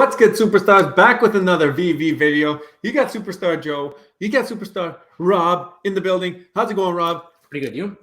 What's good, superstars? Back with another VV video. You got Superstar Joe. You got Superstar Rob in the building. How's it going, Rob? Pretty good. You?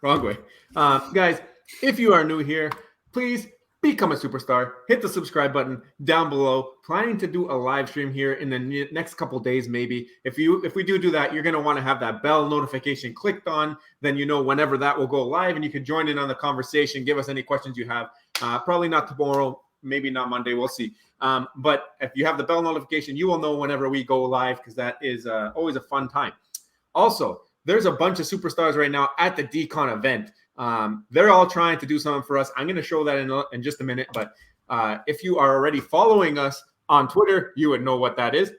Wrong way. Guys, if you are new here, please become a superstar. Hit the subscribe button down below. Planning to do a live stream here in the next couple days, maybe. If we do that, you're going to want to have that bell notification clicked on. Then you know whenever that will go live, and you can join in on the conversation. Give us any questions you have. Probably not tomorrow, maybe not Monday. We'll see. But if you have the bell notification, you will know whenever we go live, because that is always a fun time. Also, there's a bunch of superstars right now at the DCON event. They're all trying to do something for us. I'm going to show that in just a minute. But if you are already following us on Twitter, you would know what that is.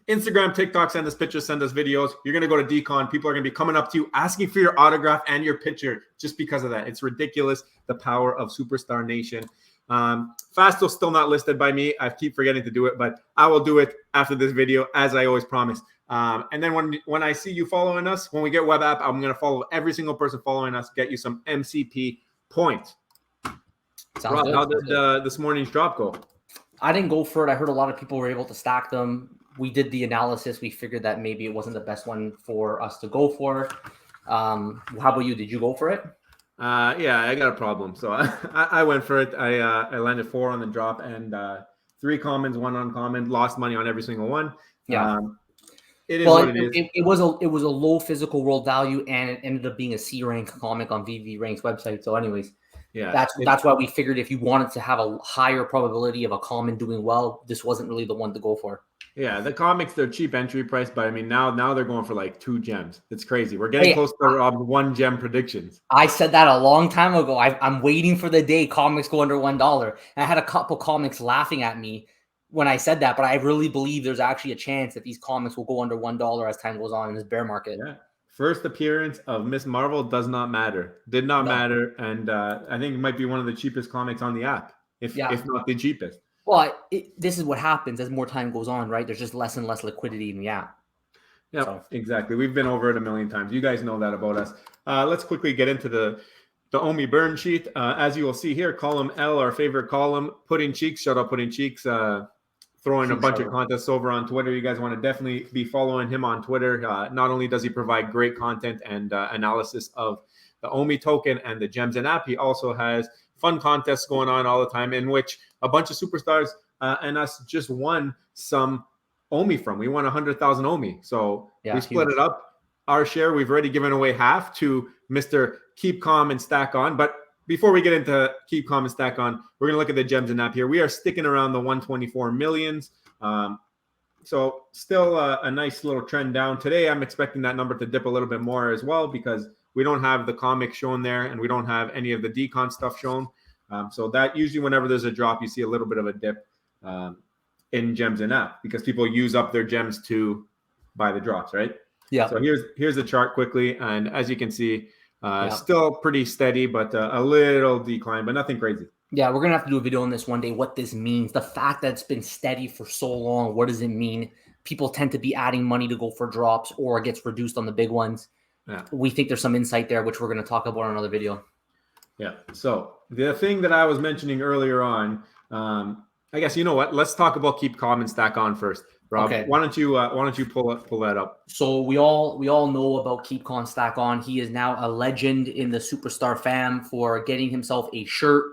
Instagram, TikTok, send us pictures, send us videos. You're going to go to DCON. People are going to be coming up to you, asking for your autograph and your picture just because of that. It's ridiculous, the power of Superstar Nation. Fasto's still not listed by me. I keep forgetting to do it, but I will do it after this video, as I always promise. And then when I see you following us, when we get web app, I'm going to follow every single person following us, get you some MCP points. Rob, how did this morning's drop go? I didn't go for it. I heard a lot of people were able to stack them. We did the analysis. We figured that maybe it wasn't the best one for us to go for. How about you? Did you go for it? Yeah, I got a problem. So I went for it. I landed 4 on the drop and 3 commons, 1 uncommon. Lost money on every single one. Yeah. It is what it is. It was a low physical world value, and it ended up being a C rank comic on VV Rank's website. So, anyways, yeah, that's why we figured if you wanted to have a higher probability of a common doing well, this wasn't really the one to go for. Yeah, the comics, they're cheap entry price, but I mean now they're going for like 2 gems. It's crazy. We're getting close to 1 gem predictions. I said that a long time ago. I'm waiting for the day comics go under $1. And I had a couple comics laughing at me when I said that, but I really believe there's actually a chance that these comics will go under $1 as time goes on in this bear market. Yeah. First appearance of Miss Marvel does not matter. Did not matter. And I think it might be one of the cheapest comics on the app, if not the cheapest. Well, this is what happens as more time goes on, right? There's just less and less liquidity in the app. Yeah, so. Exactly. We've been over it a million times. You guys know that about us. Let's quickly get into the Omi burn sheet. As you will see here, column L, our favorite column, Pudding Cheeks. Shout out Pudding Cheeks. Throwing a bunch of contests over on Twitter. You guys want to definitely be following him on Twitter. Not only does he provide great content and analysis of the Omi token and the gems and app, he also has fun contests going on all the time in which a bunch of superstars and us just won some Omi from. We won 100,000 Omi. So we split it up. Our share, we've already given away half to Mr. Keep Calm and Stack On. But before we get into Keep Calm and Stack On, we're going to look at the gems and app here. We are sticking around the 124 millions. So still a nice little trend down. Today, I'm expecting that number to dip a little bit more as well because we don't have the comic shown there and we don't have any of the DCON stuff shown. So that usually whenever there's a drop, you see a little bit of a dip in gems and app because people use up their gems to buy the drops, right? Yeah. So here's the chart quickly. And as you can see, still pretty steady, but a little decline, but nothing crazy. Yeah, we're going to have to do a video on this one day, what this means. The fact that it's been steady for so long, what does it mean? People tend to be adding money to go for drops or it gets reduced on the big ones. Yeah. We think there's some insight there, which we're going to talk about in another video. Yeah. So the thing that I was mentioning earlier on, I guess, you know what? Let's talk about Keep Calm and Stack On first. Rob, okay. Why don't you pull that up? So we all know about Keep Calm Stack On. He is now a legend in the Superstar fam for getting himself a shirt,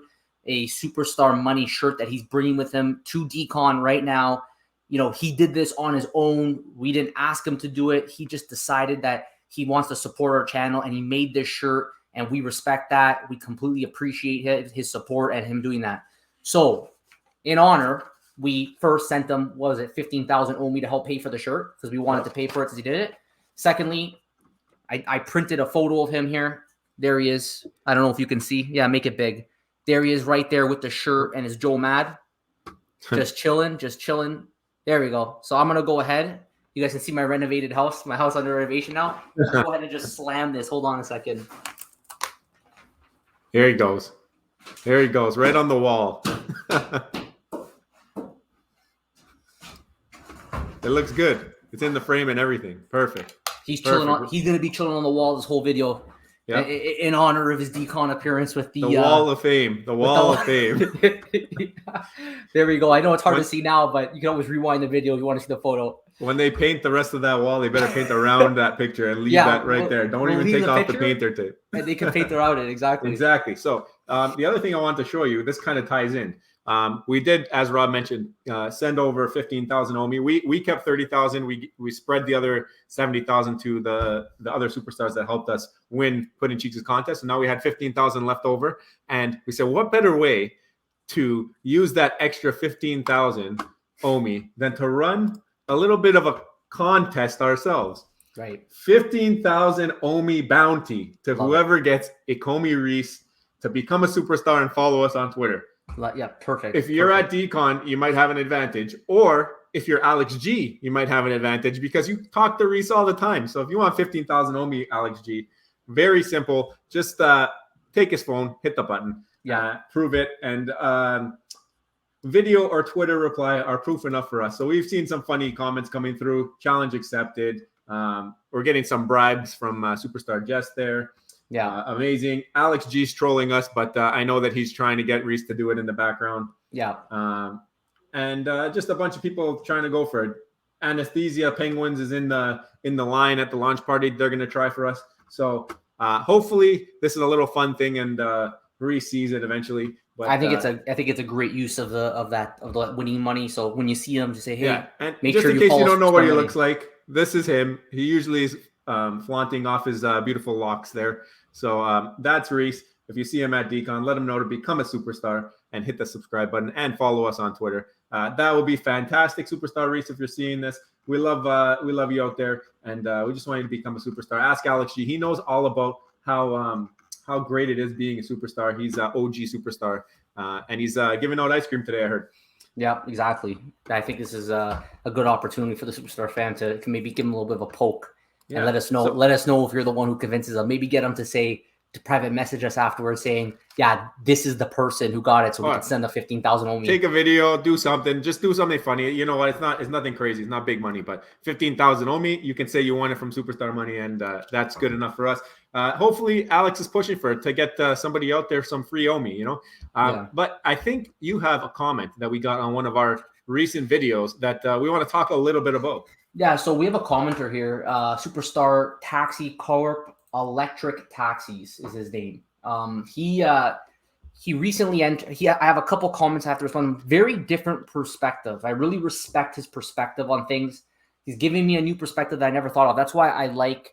a Superstar Money shirt that he's bringing with him to DCON right now. You know, he did this on his own. We didn't ask him to do it. He just decided that he wants to support our channel and he made this shirt, and we respect that. We completely appreciate his support and him doing that. So in honor, we first sent them, 15,000 Omi to help pay for the shirt because we wanted to pay for it because he did it. Secondly, I printed a photo of him here. There he is. I don't know if you can see. Yeah, make it big. There he is right there with the shirt and his Joe Mad. Just chilling. There we go. So I'm going to go ahead. You guys can see my renovated house, my house under renovation now. Go ahead and just slam this. Hold on a second. Here he goes. Right on the wall. It looks good. It's in the frame and everything. Perfect. He's chilling on. He's gonna be chilling on the wall this whole video, in honor of his DCON appearance with the Wall of Fame. The Wall of Fame. There we go. I know it's hard to see now, but you can always rewind the video if you want to see the photo. When they paint the rest of that wall, they better paint around that picture and leave that right there. Don't even take off the painter tape. And they can paint around it. Exactly. Exactly. So the other thing I want to show you, this kind of ties in. We did, as Rob mentioned, send over 15,000 OMI. We kept 30,000. We spread the other 70,000 to the other superstars that helped us win Put in Cheeks' contest. And now we had 15,000 left over. And we said, what better way to use that extra 15,000 OMI than to run a little bit of a contest ourselves. Right. 15,000 OMI bounty to whoever gets Ecomi Reese to become a superstar and follow us on Twitter. Yeah, perfect. If you're at DCON, you might have an advantage. Or if you're Alex G, you might have an advantage because you talk to Reese all the time. So if you want 15,000 OMI, Alex G, very simple. Just take his phone, hit the button, prove it, and video or Twitter reply are proof enough for us. So we've seen some funny comments coming through. Challenge accepted. We're getting some bribes from Superstar Jess there. Yeah, amazing. Alex G's trolling us, but I know that he's trying to get Reese to do it in the background. Yeah. And just a bunch of people trying to go for it. Anesthesia Penguins is in the line at the launch party. They're going to try for us. So hopefully this is a little fun thing and Reese sees it eventually. But, I think it's a great use of the winning money. So when you see him, just say, hey, and make just sure in case you don't know what he money. looks like, this is him. He usually is flaunting off his beautiful locks there. So that's Reese. If you see him at DCON, let him know to become a superstar and hit the subscribe button and follow us on Twitter. That will be fantastic, Superstar Reese. If you're seeing this, we love you out there, and we just want you to become a superstar. Ask Alex G. He knows all about how great it is being a superstar. He's an OG superstar, and he's giving out ice cream today, I heard. Yeah, exactly. I think this is a good opportunity for the Superstar fan to maybe give him a little bit of a poke and let us know. Let us know if you're the one who convinces them. Maybe get them to private message us afterwards saying, yeah, this is the person who got it, so we can send the 15,000 OMI. Take a video, do something, just do something funny. You know what? It's nothing crazy. It's not big money, but 15,000 OMI, you can say you won it from Superstar Money, and that's good enough for us. Hopefully, Alex is pushing for it to get somebody out there some free OMI, you know. But I think you have a comment that we got on one of our recent videos that we want to talk a little bit about. Yeah, so we have a commenter here, Superstar Taxi Corp Electric Taxis is his name. He recently entered. I have a couple comments after this one. Very different perspective. I really respect his perspective on things. He's giving me a new perspective that I never thought of. That's why I like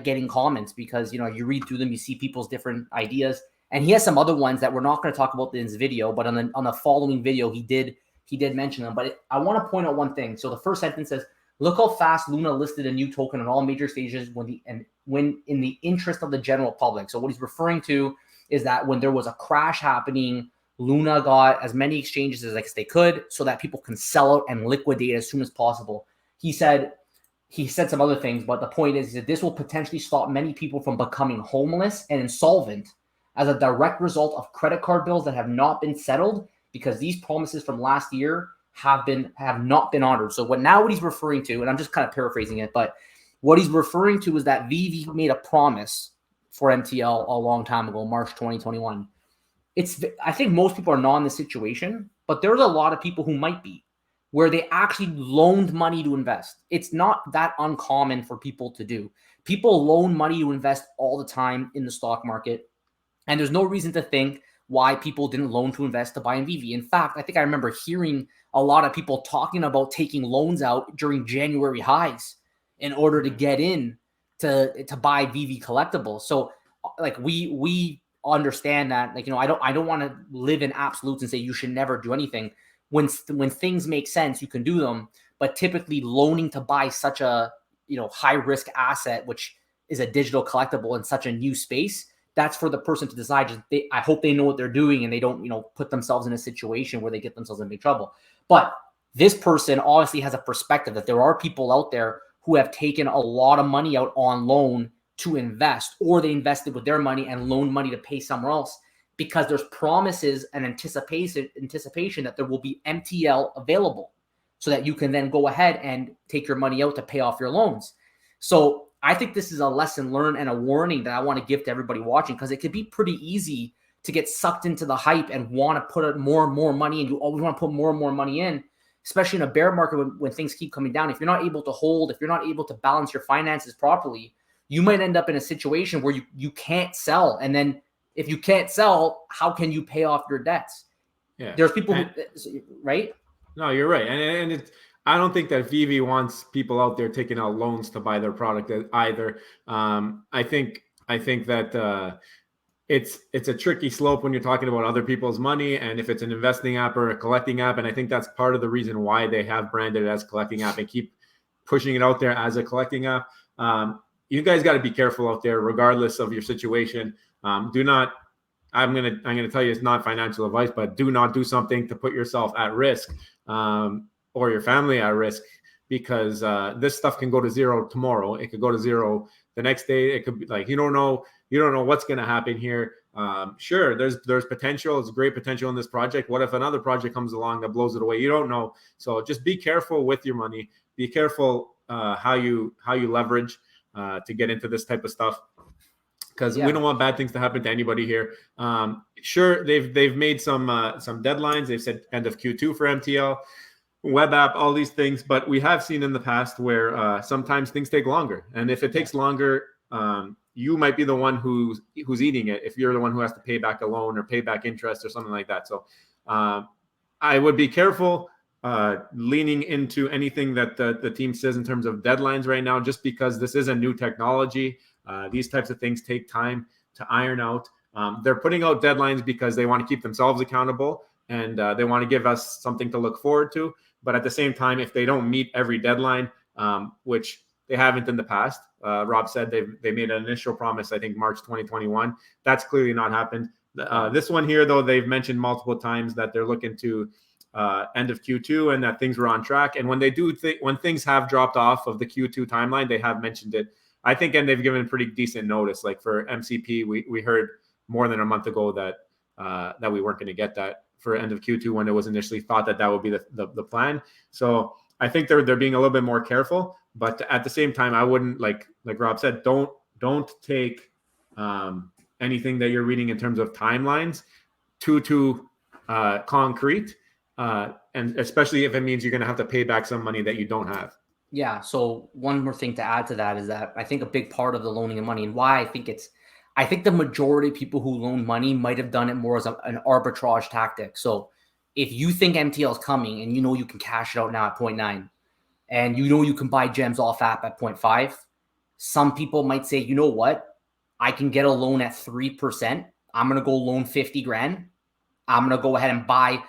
getting comments, because you read through them, you see people's different ideas. And he has some other ones that we're not going to talk about in this video, but on the following video he did mention them. But I want to point out one thing. So the first sentence says, "Look how fast Luna listed a new token on all major stages when in the interest of the general public." So what he's referring to is that when there was a crash happening, Luna got as many exchanges as they could so that people can sell out and liquidate as soon as possible. He said some other things, but the point is that this will potentially stop many people from becoming homeless and insolvent as a direct result of credit card bills that have not been settled, because these promises from last year have not been honored. So what he's referring to, and I'm just kind of paraphrasing it, but what he's referring to is that VEVE made a promise for MTL a long time ago, March 2021. I think most people are not in this situation, but there's a lot of people who might be, where they actually loaned money to invest. It's not that uncommon for people to do. People loan money to invest all the time in the stock market, and there's no reason to think why people didn't loan to invest to buy in VEVE. In fact, I think I remember hearing a lot of people talking about taking loans out during January highs in order to get in to buy VEVE collectibles. So like we understand that, like, I don't want to live in absolutes and say you should never do anything. When things make sense, you can do them, but typically loaning to buy such a high risk asset, which is a digital collectible in such a new space, that's for the person to decide. I hope they know what they're doing and they don't put themselves in a situation where they get themselves in big trouble. But this person obviously has a perspective that there are people out there who have taken a lot of money out on loan to invest, or they invested with their money and loaned money to pay somewhere else, because there's promises and anticipation that there will be MTL available so that you can then go ahead and take your money out to pay off your loans. So I think this is a lesson learned and a warning that I want to give to everybody watching, because it could be pretty easy to get sucked into the hype and want to put more and more money, and you always want to put more and more money in, especially in a bear market when things keep coming down. If you're not able to hold, if you're not able to balance your finances properly, you might end up in a situation where you can't sell. And then if you can't sell, how can you pay off your debts? Yeah. There's people who, right? No, you're right. And it's, I don't think that VEVE wants people out there taking out loans to buy their product either. I think that it's a tricky slope when you're talking about other people's money, and if it's an investing app or a collecting app. And I think that's part of the reason why they have branded it as collecting app and keep pushing it out there as a collecting app. You guys got to be careful out there, regardless of your situation. Do not. I'm gonna tell you, it's not financial advice, but do not do something to put yourself at risk, or your family at risk, because this stuff can go to zero tomorrow. It could go to zero the next day. It could be like, you don't know what's going to happen here. Sure, there's potential. It's great potential in this project. What if another project comes along that blows it away? You don't know. So just be careful with your money. Be careful how you leverage to get into this type of stuff, because we don't want bad things to happen to anybody here. Sure, they've made some deadlines. They've said end of Q2 for MTL, web app, all these things. But we have seen in the past where sometimes things take longer, and if it takes longer, you might be the one who's eating it if you're the one who has to pay back a loan or pay back interest or something like that. So I would be careful leaning into anything that the team says in terms of deadlines right now, just because this is a new technology. These types of things take time to iron out. They're putting out deadlines because they want to keep themselves accountable, and they want to give us something to look forward to. But at the same time, if they don't meet every deadline, which they haven't in the past, Rob said they made an initial promise, I think March 2021. That's clearly not happened. This one here, though, they've mentioned multiple times that they're looking to end of Q2 and that things were on track. And when they do, when things have dropped off of the Q2 timeline, they have mentioned it, I think, and they've given pretty decent notice. Like for MCP, we heard more than a month ago that we weren't going to get that for end of Q2 when it was initially thought that would be the plan. So I think they're being a little bit more careful, but at the same time, I wouldn't, like Rob said, don't take anything that you're reading in terms of timelines too concrete, and especially if it means you're going to have to pay back some money that you don't have. Yeah. So one more thing to add to that is that I think a big part of the loaning of money, and why I think the majority of people who loan money might have done it more as an arbitrage tactic. So if you think MTL is coming and you can cash it out now at 0.9, and you can buy gems off app at 0.5, some people might say, you know what, I can get a loan at 3%. I'm going to go loan 50 grand. I'm going to go ahead and buy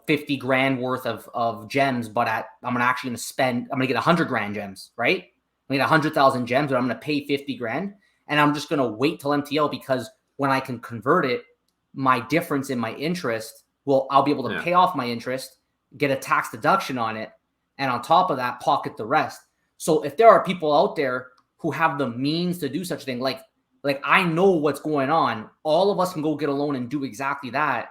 50 grand worth of gems, but I'm going to get 100 grand gems, right? I'm going to get 100,000 gems, but I'm going to pay 50 grand. And I'm just going to wait till MTL, because when I can convert it, my difference in my interest, I'll be able to pay off my interest, get a tax deduction on it, and on top of that, pocket the rest. So if there are people out there who have the means to do such a thing, like I know what's going on, all of us can go get a loan and do exactly that,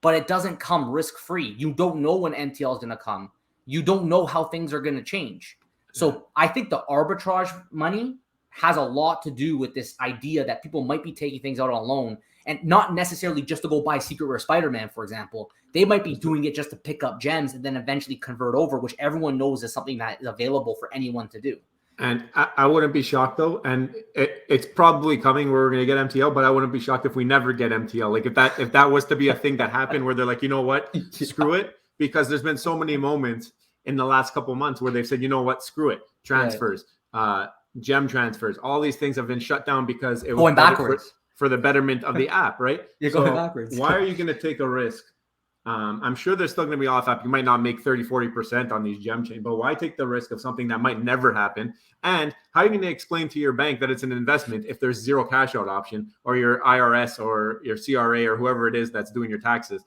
but it doesn't come risk-free. You don't know when MTL is going to come. You don't know how things are going to change. So I think the arbitrage money has a lot to do with this idea that people might be taking things out on loan, and not necessarily just to go buy Secret Rare Spider-Man, for example. They might be doing it just to pick up gems and then eventually convert over, which everyone knows is something that is available for anyone to do. And I wouldn't be shocked, though, and it's probably coming where we're going to get MTL, but I wouldn't be shocked if we never get MTL. Like if that was to be a thing that happened where they're like, you know what, screw it, because there's been so many moments in the last couple of months where they've said, you know what, screw it, transfers, gem transfers, all these things have been shut down because it was going backwards for the betterment of the app, right? You're going backwards. Why are you going to take a risk? I'm sure there's still going to be off app. You might not make 30-40% on these gem chain, but why take the risk of something that might never happen? And how are you going to explain to your bank that it's an investment if there's zero cash out option, or your IRS or your CRA or whoever it is that's doing your taxes?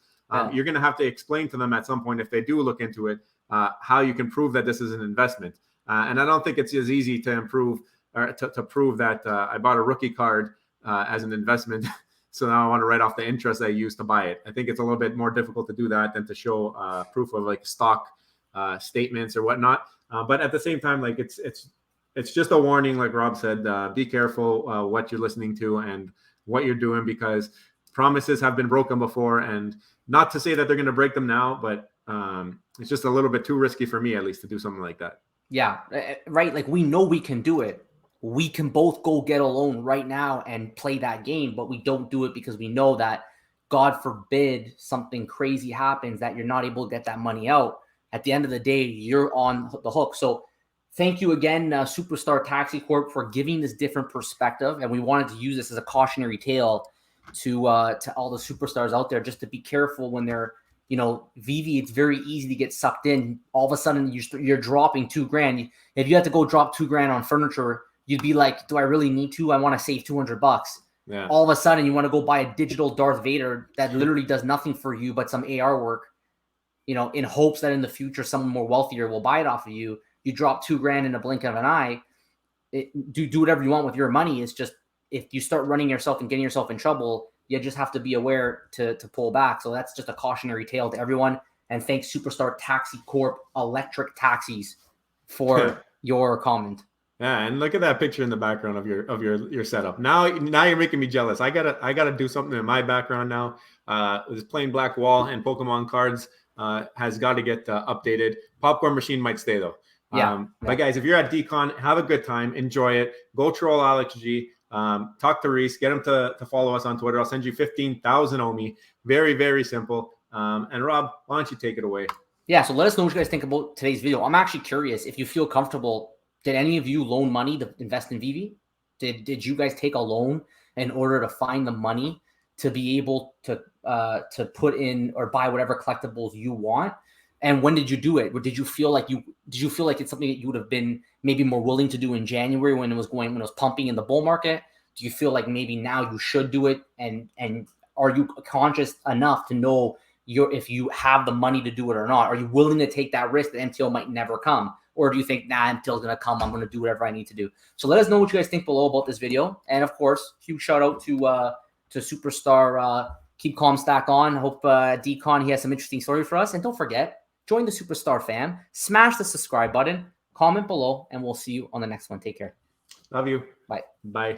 You're going to have to explain to them at some point, if they do look into it, how you can prove that this is an investment. And I don't think it's as easy to improve or to prove that I bought a rookie card as an investment. So now I want to write off the interest I used to buy it. I think it's a little bit more difficult to do that than to show proof of like stock statements or whatnot. But at the same time, like it's it's just a warning, like Rob said. Be careful what you're listening to and what you're doing, because promises have been broken before, and not to say that they're going to break them now, but it's just a little bit too risky for me, at least, to do something like that. Yeah, right. Like, we know we can do it. We can both go get a loan right now and play that game, but we don't do it because we know that, God forbid, something crazy happens that you're not able to get that money out. At the end of the day, you're on the hook. So thank you again, Superstar Taxi Corp, for giving this different perspective. And we wanted to use this as a cautionary tale to all the superstars out there, just to be careful when they're, VEVE. It's very easy to get sucked in. All of a sudden, you're dropping $2,000. If you had to go drop $2,000 on furniture, you'd be like, do I really need to? I want to save $200. Yeah. All of a sudden, you want to go buy a digital Darth Vader that literally does nothing for you but some AR work, in hopes that in the future someone more wealthier will buy it off of you. You drop $2,000 in a blink of an eye. Do whatever you want with your money. It's just, if you start running yourself and getting yourself in trouble, you just have to be aware to pull back. So that's just a cautionary tale to everyone. And thanks, Superstar Taxi Corp Electric Taxis, for your comment. Yeah, and look at that picture in the background of your setup. Now you're making me jealous. I gotta do something in my background now. This plain black wall and Pokemon cards has got to get updated. Popcorn machine might stay though. But guys, if you're at DCON, have a good time, enjoy it. Go troll Alex G. Talk to Reese, get him to follow us on Twitter. I'll send you 15,000 OMI. Very, very simple. And Rob, why don't you take it away? Yeah, so let us know what you guys think about today's video. I'm actually curious if you feel comfortable. Did any of you loan money to invest in VEVE? Did you guys take a loan in order to find the money to be able to put in or buy whatever collectibles you want? And when did you do it? Or did you feel like it's something that you would have been maybe more willing to do in January when it was pumping in the bull market? Do you feel like maybe now you should do it? And are you conscious enough to know if you have the money to do it or not? Are you willing to take that risk that MTL might never come? Or do you think, nah, MTL is going to come, I'm going to do whatever I need to do? So let us know what you guys think below about this video. And of course, huge shout out to Superstar, keep calm, stack on. Hope DCON, he has some interesting story for us. And don't forget, join the Superstar fam, smash the subscribe button, comment below, and we'll see you on the next one. Take care. Love you. Bye. Bye.